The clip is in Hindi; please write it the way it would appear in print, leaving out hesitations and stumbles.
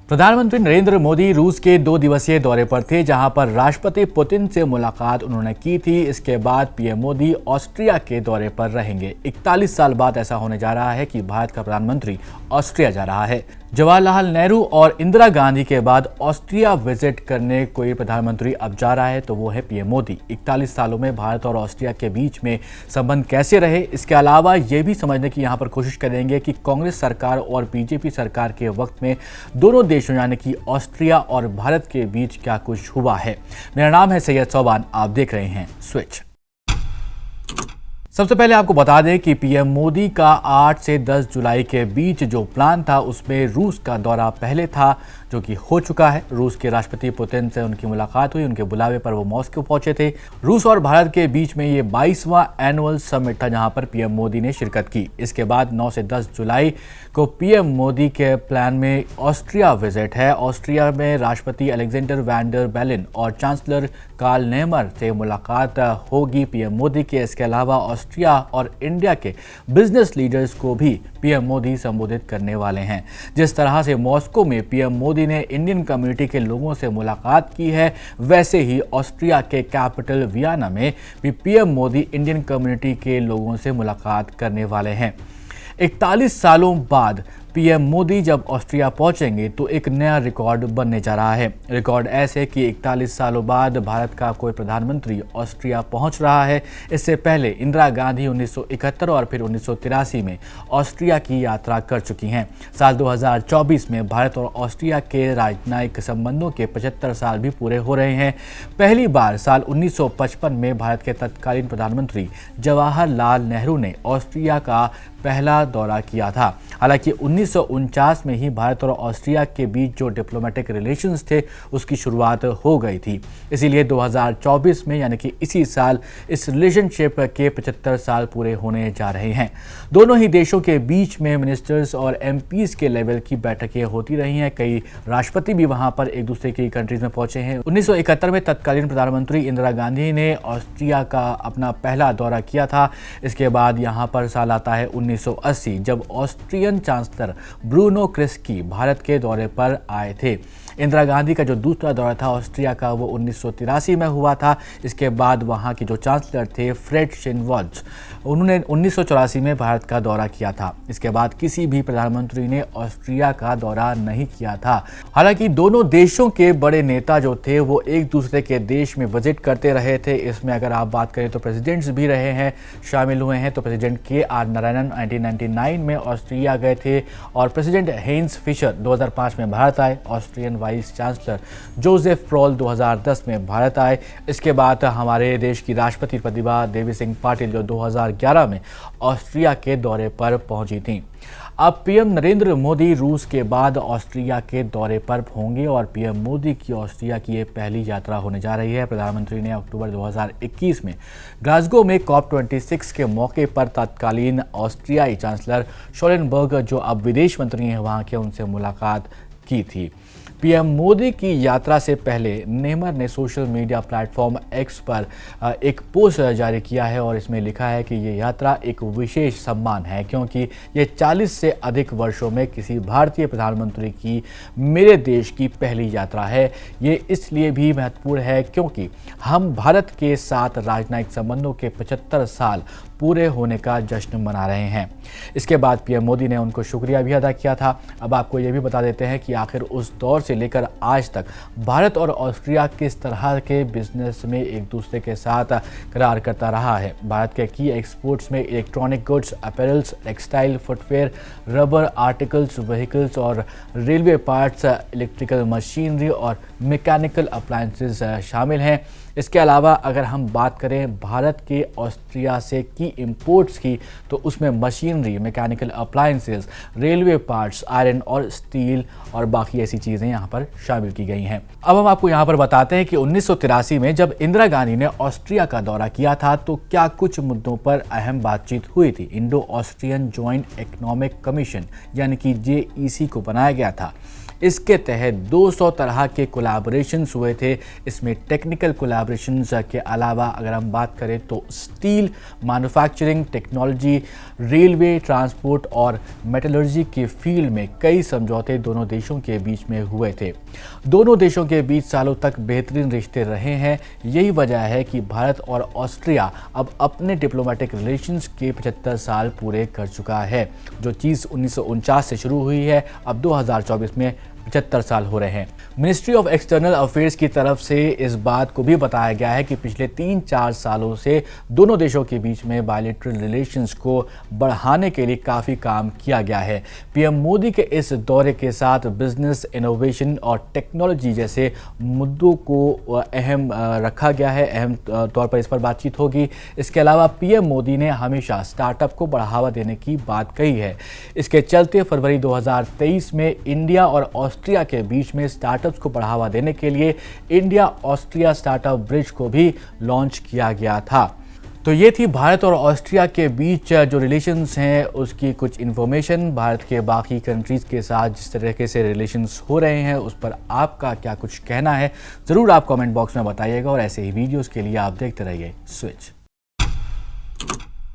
प्रधानमंत्री नरेंद्र मोदी रूस के 2 दिवसीय दौरे पर थे, जहां पर राष्ट्रपति पुतिन से मुलाकात उन्होंने की थी। इसके बाद पीएम मोदी ऑस्ट्रिया के दौरे पर रहेंगे। 41 साल बाद ऐसा होने जा रहा है कि भारत का प्रधानमंत्री ऑस्ट्रिया जा रहा है। जवाहरलाल नेहरू और इंदिरा गांधी के बाद ऑस्ट्रिया विजिट करने कोई प्रधानमंत्री अब जा रहा है तो वो है पीएम मोदी। 41 सालों में भारत और ऑस्ट्रिया के बीच में संबंध कैसे रहे, इसके अलावा ये भी समझने की यहाँ पर कोशिश करेंगे कि कांग्रेस सरकार और बीजेपी सरकार के वक्त में दोनों देशों यानी कि ऑस्ट्रिया और भारत के बीच क्या कुछ हुआ है। मेरा नाम है सैयद चौहान, आप देख रहे हैं स्विच। सबसे पहले आपको बता दें कि पीएम मोदी का 8 से 10 जुलाई के बीच जो प्लान था उसमें रूस का दौरा पहले था, जो कि हो चुका है। रूस के राष्ट्रपति पुतिन से उनकी मुलाकात हुई, उनके बुलावे पर वो मॉस्को पहुंचे थे। रूस और भारत के बीच में ये 22वां एनुअल समिट था, जहां पर पीएम मोदी ने शिरकत की। इसके बाद 9 से 10 जुलाई को पीएम मोदी के प्लान में ऑस्ट्रिया विजिट है। ऑस्ट्रिया में राष्ट्रपति अलेक्जेंडर वैन डर बेलेन और चांसलर कार्ल नेमर से मुलाकात होगी पीएम मोदी के। इसके अलावा ऑस्ट्रिया और इंडिया के बिजनेस लीडर्स को भी पीएम मोदी संबोधित करने वाले हैं। जिस तरह से मॉस्को में पीएम मोदी ने इंडियन कम्युनिटी के लोगों से मुलाकात की है, वैसे ही ऑस्ट्रिया के कैपिटल वियना में भी पीएम मोदी इंडियन कम्युनिटी के लोगों से मुलाकात करने वाले हैं। 41 सालों बाद पीएम मोदी जब ऑस्ट्रिया पहुंचेंगे तो एक नया रिकॉर्ड बनने जा रहा है। रिकॉर्ड ऐसे कि 41 सालों बाद भारत का कोई प्रधानमंत्री ऑस्ट्रिया पहुंच रहा है। इससे पहले इंदिरा गांधी 1971 और फिर 1983 में ऑस्ट्रिया की यात्रा कर चुकी हैं। साल 2024 में भारत और ऑस्ट्रिया के राजनयिक संबंधों के 75 साल भी पूरे हो रहे हैं। पहली बार साल 1955 में भारत के तत्कालीन प्रधानमंत्री जवाहरलाल नेहरू ने ऑस्ट्रिया का पहला दौरा किया था। हालांकि 1949 में ही भारत और ऑस्ट्रिया के बीच जो डिप्लोमेटिक रिलेशंस थे उसकी शुरुआत हो गई थी। इसीलिए 2024 में यानी कि इसी साल इस रिलेशनशिप के 75 साल पूरे होने जा रहे हैं। दोनों ही देशों के बीच में मिनिस्टर्स और एमपीज के लेवल की बैठकें होती रही हैं। कई राष्ट्रपति भी वहां पर एक दूसरे की कंट्रीज में पहुंचे हैं। 1971 में तत्कालीन प्रधानमंत्री इंदिरा गांधी ने ऑस्ट्रिया का अपना पहला दौरा किया था। इसके बाद यहाँ पर साल आता है 1980, जब ऑस्ट्रियन चांसलर ब्रूनो क्रेस्की भारत के दौरे पर आए थे। इंदिरा गांधी का जो दूसरा दौरा था ऑस्ट्रिया का वो 1983 में हुआ था। इसके बाद वहाँ के जो चांसलर थे फ्रेड शेनवाल्ज, उन्होंने 1984 में भारत का दौरा किया था। इसके बाद किसी भी प्रधानमंत्री ने ऑस्ट्रिया का दौरा नहीं किया था। हालांकि दोनों देशों के बड़े नेता जो थे वो एक दूसरे के देश में विजिट करते रहे थे। इसमें अगर आप बात करें तो प्रेसिडेंट्स भी रहे हैं, शामिल हुए हैं। तो प्रेसिडेंट KR नारायणन 1999 में ऑस्ट्रिया गए थे और प्रेसिडेंट हेंस फिशर 2005 में भारत आए। ऑस्ट्रियन वाइस चांसलर जोसेफ प्रोल 2010 में भारत आए। इसके बाद हमारे देश की राष्ट्रपति प्रतिभा देवी सिंह पाटिल जो 2011 में ऑस्ट्रिया के दौरे पर पहुंची थी। अब पीएम नरेंद्र मोदी रूस के बाद ऑस्ट्रिया के दौरे पर होंगे और पीएम मोदी की ऑस्ट्रिया की ये पहली यात्रा होने जा रही है। प्रधानमंत्री ने अक्टूबर 2021 में ग्लासगो में COP26 के मौके पर तत्कालीन ऑस्ट्रियाई चांसलर शोलेनबर्ग, जो अब विदेश मंत्री हैं वहाँ के, उनसे मुलाकात की थी। पीएम मोदी की यात्रा से पहले नेमर ने सोशल मीडिया प्लेटफॉर्म X पर एक पोस्ट जारी किया है और इसमें लिखा है कि ये यात्रा एक विशेष सम्मान है, क्योंकि ये 40 से अधिक वर्षों में किसी भारतीय प्रधानमंत्री की मेरे देश की पहली यात्रा है। ये इसलिए भी महत्वपूर्ण है क्योंकि हम भारत के साथ राजनयिक संबंधों के 75 साल पूरे होने का जश्न मना रहे हैं। इसके बाद पीएम मोदी ने उनको शुक्रिया भी अदा किया था। अब आपको ये भी बता देते हैं कि आखिर उस दौर से लेकर आज तक भारत और ऑस्ट्रिया किस तरह के बिजनेस में एक दूसरे के साथ करार करता रहा है। भारत के की एक्सपोर्ट्स में electronic goods, apparels, textile, footwear, rubber articles, vehicles और रेलवे पार्ट्स, इलेक्ट्रिकल मशीनरी और मैकेनिकल अप्लायंसेस शामिल हैं। इसके अलावा अगर हम बात करें भारत के ऑस्ट्रिया से की इंपोर्ट्स की, तो उसमें machinery, mechanical appliances, railway parts, iron और स्टील और बाकी ऐसी चीज़ें यहाँ पर शामिल की गई हैं। अब हम आपको यहाँ पर बताते हैं कि 1983 में जब इंदिरा गांधी ने ऑस्ट्रिया का दौरा किया था तो क्या कुछ मुद्दों पर अहम बातचीत हुई थी। Indo Austrian joint economic commission यानी कि JEC को बनाया गया था। इसके तहत 200 तरह के कोलैबोरेशंस हुए थे। इसमें टेक्निकल कोलैबोरेशंस के अलावा अगर हम बात करें तो steel, manufacturing, technology, railway, transport और मेटलर्जी के फील्ड में कई समझौते दोनों देशों के बीच में हुए थे। दोनों देशों के बीच सालों तक बेहतरीन रिश्ते रहे हैं। यही वजह है कि भारत और ऑस्ट्रिया अब अपने डिप्लोमेटिक रिलेशंस के 75 साल पूरे कर चुका है। जो चीज़ 1949 से शुरू हुई है, अब 2024 में 75 साल हो रहे हैं। मिनिस्ट्री ऑफ एक्सटर्नल अफेयर्स की तरफ से इस बात को भी बताया गया है कि पिछले 3-4 सालों से दोनों देशों के बीच में बायलैटरल रिलेशंस को बढ़ाने के लिए काफ़ी काम किया गया है। पीएम मोदी के इस दौरे के साथ बिजनेस, इनोवेशन और टेक्नोलॉजी जैसे मुद्दों को अहम रखा गया है, अहम तौर पर इस पर बातचीत होगी। इसके अलावा पीएम मोदी ने हमेशा स्टार्टअप को बढ़ावा देने की बात कही है। इसके चलते फरवरी 2023 में इंडिया और ऑस्ट्रिया के बीच में स्टार्टअप्स को बढ़ावा देने के लिए इंडिया ऑस्ट्रिया स्टार्टअप ब्रिज को भी लॉन्च किया गया था। तो ये थी भारत और ऑस्ट्रिया के बीच जो रिलेशंस हैं उसकी कुछ इन्फॉर्मेशन। भारत के बाकी कंट्रीज़ के साथ जिस तरीके से रिलेशंस हो रहे हैं उस पर आपका क्या कुछ कहना है, ज़रूर आप कमेंट बॉक्स में बताइएगा। और ऐसे ही वीडियोज़ के लिए आप देखते रहिए स्विच।